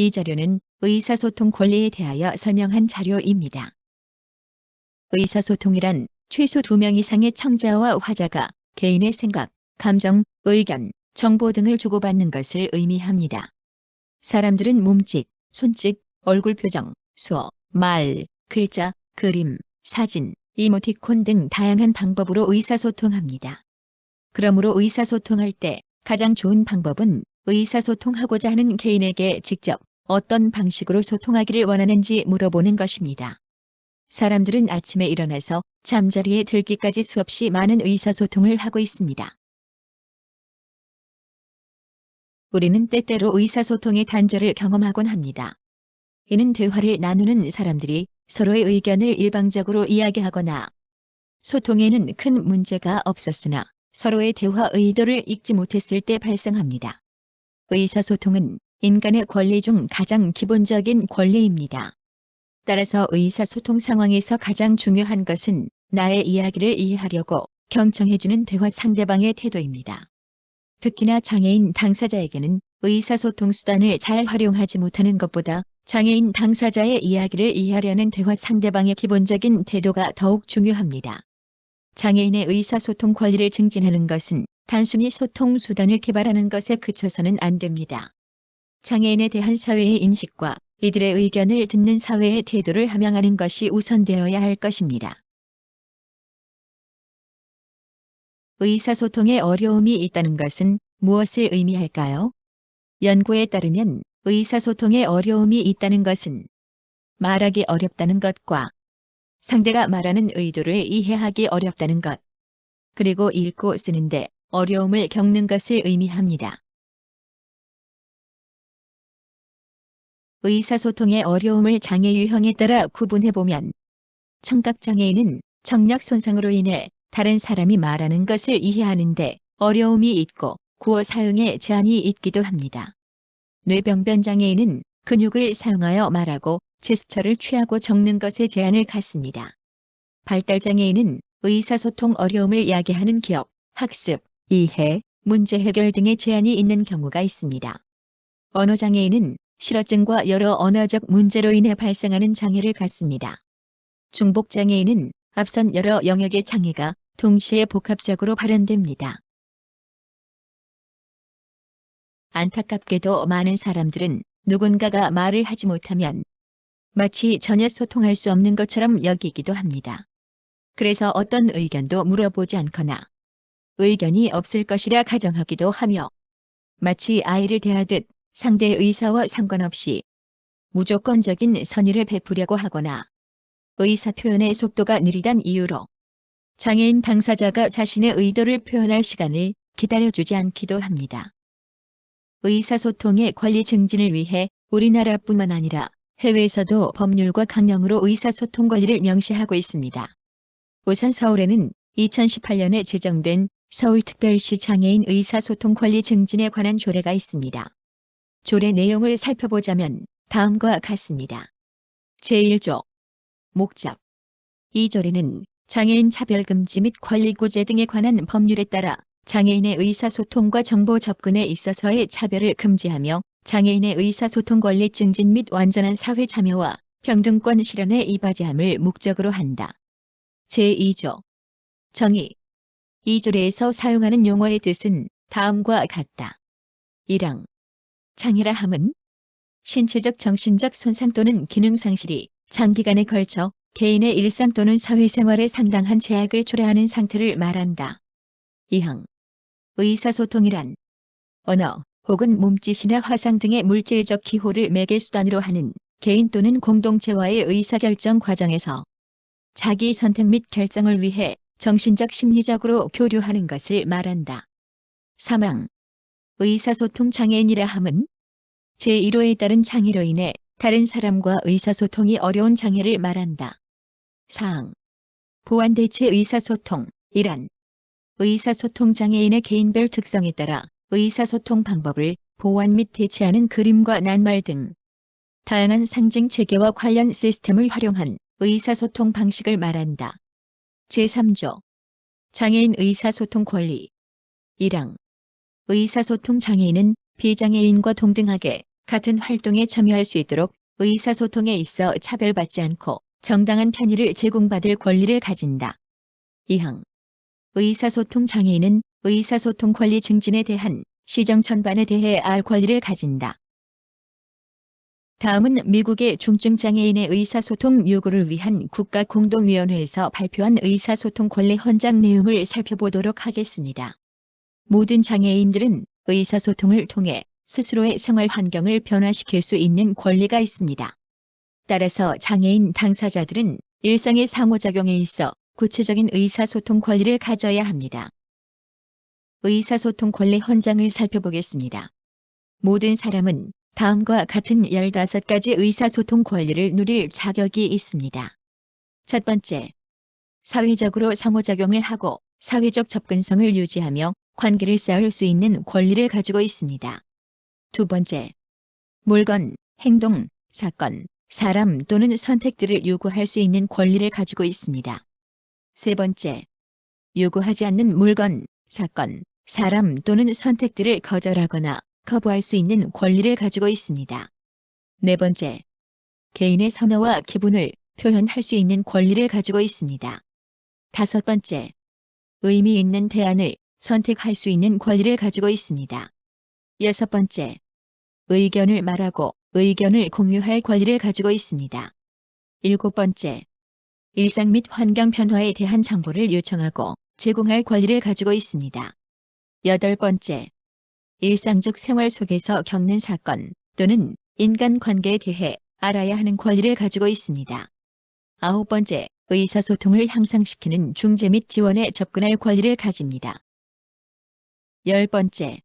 이 자료는 의사소통 권리에 대하여 설명한 자료입니다. 의사소통이란 최소 2명 이상의 청자와 화자가 개인의 생각, 감정, 의견, 정보 등을 주고받는 것을 의미합니다. 사람들은 몸짓, 손짓, 얼굴 표정, 수어, 말, 글자, 그림, 사진, 이모티콘 등 다양한 방법으로 의사소통합니다. 그러므로 의사소통할 때 가장 좋은 방법은 의사소통하고자 하는 개인에게 직접 어떤 방식으로 소통하기를 원하는지 물어보는 것입니다. 사람들은 아침에 일어나서 잠자리에 들기까지 수없이 많은 의사소통을 하고 있습니다. 우리는 때때로 의사소통의 단절을 경험하곤 합니다. 이는 대화를 나누는 사람들이 서로의 의견을 일방적으로 이야기하거나 소통에는 큰 문제가 없었으나 서로의 대화 의도를 읽지 못했을 때 발생합니다. 의사소통은 인간의 권리 중 가장 기본적인 권리입니다. 따라서 의사소통 상황에서 가장 중요한 것은 나의 이야기를 이해하려고 경청해주는 대화 상대방의 태도입니다. 특히나 장애인 당사자에게는 의사소통 수단을 잘 활용하지 못하는 것보다 장애인 당사자의 이야기를 이해하려는 대화 상대방의 기본적인 태도가 더욱 중요합니다. 장애인의 의사소통 권리를 증진하는 것은 단순히 소통 수단을 개발하는 것에 그쳐서는 안 됩니다. 장애인에 대한 사회의 인식과 이들의 의견을 듣는 사회의 태도를 함양하는 것이 우선되어야 할 것입니다. 의사소통에 어려움이 있다는 것은 무엇을 의미할까요? 연구에 따르면 의사소통에 어려움이 있다는 것은 말하기 어렵다는 것과 상대가 말하는 의도를 이해하기 어렵다는 것, 그리고 읽고 쓰는데 어려움을 겪는 것을 의미합니다. 의사소통의 어려움을 장애 유형에 따라 구분해보면 청각장애인은 청력 손상으로 인해 다른 사람이 말하는 것을 이해하는데 어려움이 있고 구어 사용에 제한이 있기도 합니다. 뇌병변 장애인은 근육을 사용하여 말하고 제스처를 취하고 적는 것에 제한을 갖습니다. 발달장애인은 의사소통 어려움을 야기하는 기억, 학습, 이해, 문제 해결 등의 제한이 있는 경우가 있습니다. 언어장애인은 실어증과 여러 언어적 문제로 인해 발생하는 장애를 갖습니다. 중복장애인은 앞선 여러 영역의 장애가 동시에 복합적으로 발현됩니다. 안타깝게도 많은 사람들은 누군가가 말을 하지 못하면 마치 전혀 소통할 수 없는 것처럼 여기기도 합니다. 그래서 어떤 의견도 물어보지 않거나 의견이 없을 것이라 가정하기도 하며 마치 아이를 대하듯 상대의 의사와 상관없이 무조건적인 선의를 베푸려고 하거나 의사 표현의 속도가 느리단 이유로 장애인 당사자가 자신의 의도를 표현할 시간을 기다려주지 않기도 합니다. 의사소통의 권리 증진을 위해 우리나라뿐만 아니라 해외에서도 법률과 강령으로 의사소통 권리를 명시하고 있습니다. 우선 서울에는 2018년에 제정된 서울특별시 장애인 의사소통 권리 증진에 관한 조례가 있습니다. 조례 내용을 살펴보자면 다음과 같습니다. 제1조 목적. 이 조례는 장애인 차별금지 및 권리구제 등에 관한 법률에 따라 장애인의 의사소통과 정보 접근에 있어서의 차별을 금지하며 장애인의 의사소통 권리 증진 및 완전한 사회 참여와 평등권 실현에 이바지함을 목적으로 한다. 제2조 정의. 이 조례에서 사용하는 용어의 뜻은 다음과 같다. 1항 장애라 함은 신체적 정신적 손상 또는 기능 상실이 장기간에 걸쳐 개인의 일상 또는 사회생활에 상당한 제약을 초래하는 상태를 말한다. 2항 의사소통이란 언어 혹은 몸짓이나 화상 등의 물질적 기호를 매개 수단으로 하는 개인 또는 공동체와의 의사결정 과정에서 자기 선택 및 결정을 위해 정신적 심리적으로 교류하는 것을 말한다. 3항 의사소통 장애인이라 함은 제1호에 따른 장애로 인해 다른 사람과 의사소통이 어려운 장애를 말한다. 4항 보완대체 의사소통 이란 의사소통 장애인의 개인별 특성에 따라 의사소통 방법을 보완 및 대체하는 그림과 낱말 등 다양한 상징 체계와 관련 시스템을 활용한 의사소통 방식을 말한다. 제3조 장애인 의사소통 권리 1항 의사소통 장애인은 비장애인과 동등하게 같은 활동에 참여할 수 있도록 의사소통에 있어 차별받지 않고 정당한 편의를 제공받을 권리를 가진다. 2항. 의사소통 장애인은 의사소통 권리 증진에 대한 시정 전반에 대해 알 권리를 가진다. 다음은 미국의 중증장애인의 의사소통 요구를 위한 국가공동위원회에서 발표한 의사소통 권리 헌장 내용을 살펴보도록 하겠습니다. 모든 장애인들은 의사소통을 통해 스스로의 생활 환경을 변화시킬 수 있는 권리가 있습니다. 따라서 장애인 당사자들은 일상의 상호작용에 있어 구체적인 의사소통 권리를 가져야 합니다. 의사소통 권리 헌장을 살펴보겠습니다. 모든 사람은 다음과 같은 15가지 의사소통 권리를 누릴 자격이 있습니다. 첫 번째, 사회적으로 상호작용을 하고 사회적 접근성을 유지하며 관계를 쌓을 수 있는 권리를 가지고 있습니다. 두 번째, 물건, 행동, 사건, 사람 또는 선택들을 요구할 수 있는 권리를 가지고 있습니다. 세 번째, 요구하지 않는 물건, 사건, 사람 또는 선택들을 거절하거나 거부할 수 있는 권리를 가지고 있습니다. 네 번째, 개인의 선호와 기분을 표현할 수 있는 권리를 가지고 있습니다. 다섯 번째, 의미 있는 대안을 선택할 수 있는 권리를 가지고 있습니다. 여섯 번째, 의견을 말하고 의견을 공유할 권리를 가지고 있습니다. 일곱 번째, 일상 및 환경 변화에 대한 정보를 요청하고 제공할 권리를 가지고 있습니다. 여덟 번째, 일상적 생활 속에서 겪는 사건 또는 인간관계에 대해 알아야 하는 권리를 가지고 있습니다. 아홉 번째, 의사소통을 향상시키는 중재 및 지원에 접근할 권리를 가집니다. 열 번째,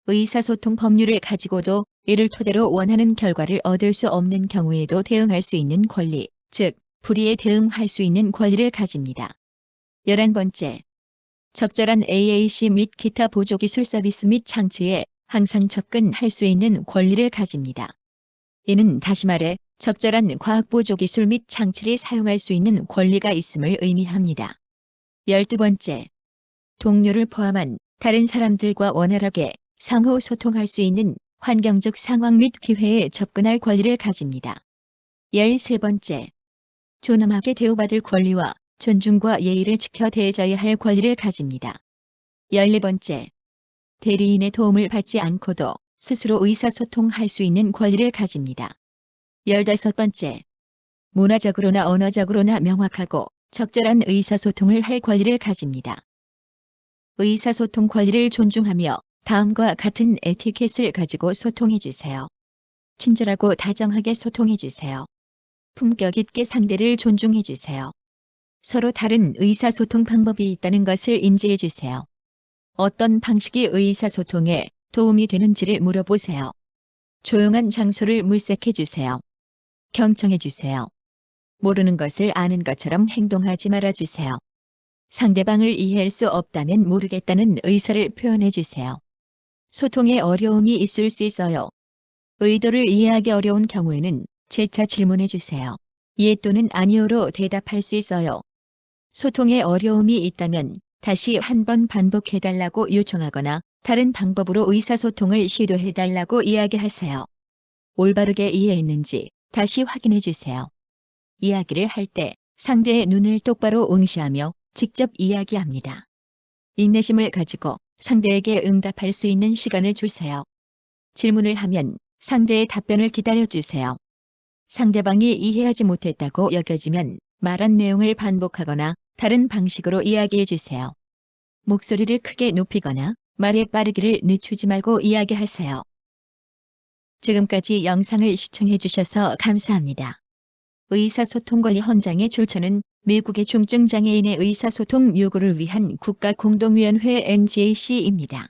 의사소통 법률을 가지고도 이를 토대로 원하는 결과를 얻을 수 없는 경우에도 대응할 수 있는 권리, 즉 불이에 대응할 수 있는 권리를 가집니다. 11번째, 적절한 AAC 및 기타 보조기술 서비스 및 장치에 항상 접근할 수 있는 권리를 가집니다. 이는 다시 말해 적절한 과학보조기술 및 장치를 사용할 수 있는 권리가 있음을 의미합니다. 12번째, 동료를 포함한 다른 사람들과 원활하게 상호 소통할 수 있는 환경적 상황 및 기회에 접근할 권리를 가집니다. 13번째, 존엄하게 대우받을 권리와 존중과 예의를 지켜 대해져야 할 권리를 가집니다. 14번째, 대리인의 도움을 받지 않고도 스스로 의사소통할 수 있는 권리를 가집니다. 15번째, 문화적으로나 언어적으로나 명확하고 적절한 의사소통을 할 권리를 가집니다. 의사소통 권리를 존중하며 다음과 같은 에티켓을 가지고 소통해주세요. 친절하고 다정하게 소통해주세요. 품격 있게 상대를 존중해주세요. 서로 다른 의사소통 방법이 있다는 것을 인지해주세요. 어떤 방식이 의사소통에 도움이 되는지를 물어보세요. 조용한 장소를 물색해주세요. 경청해주세요. 모르는 것을 아는 것처럼 행동하지 말아주세요. 상대방을 이해할 수 없다면 모르겠다는 의사를 표현해주세요. 소통에 어려움이 있을 수 있어요. 의도를 이해하기 어려운 경우에는 재차 질문해주세요. 예 또는 아니요로 대답할 수 있어요. 소통에 어려움이 있다면 다시 한번 반복해달라고 요청하거나 다른 방법으로 의사소통을 시도해달라고 이야기하세요. 올바르게 이해했는지 다시 확인해주세요. 이야기를 할 때 상대의 눈을 똑바로 응시하며 직접 이야기합니다. 인내심을 가지고 상대에게 응답할 수 있는 시간을 주세요. 질문을 하면 상대의 답변을 기다려주세요. 상대방이 이해하지 못했다고 여겨지면 말한 내용을 반복하거나 다른 방식으로 이야기해주세요. 목소리를 크게 높이거나 말의 빠르기를 늦추지 말고 이야기하세요. 지금까지 영상을 시청해주셔서 감사합니다. 의사소통 권리 헌장의 출처는 미국의 중증장애인의 의사소통 요구를 위한 국가공동위원회 NJC입니다.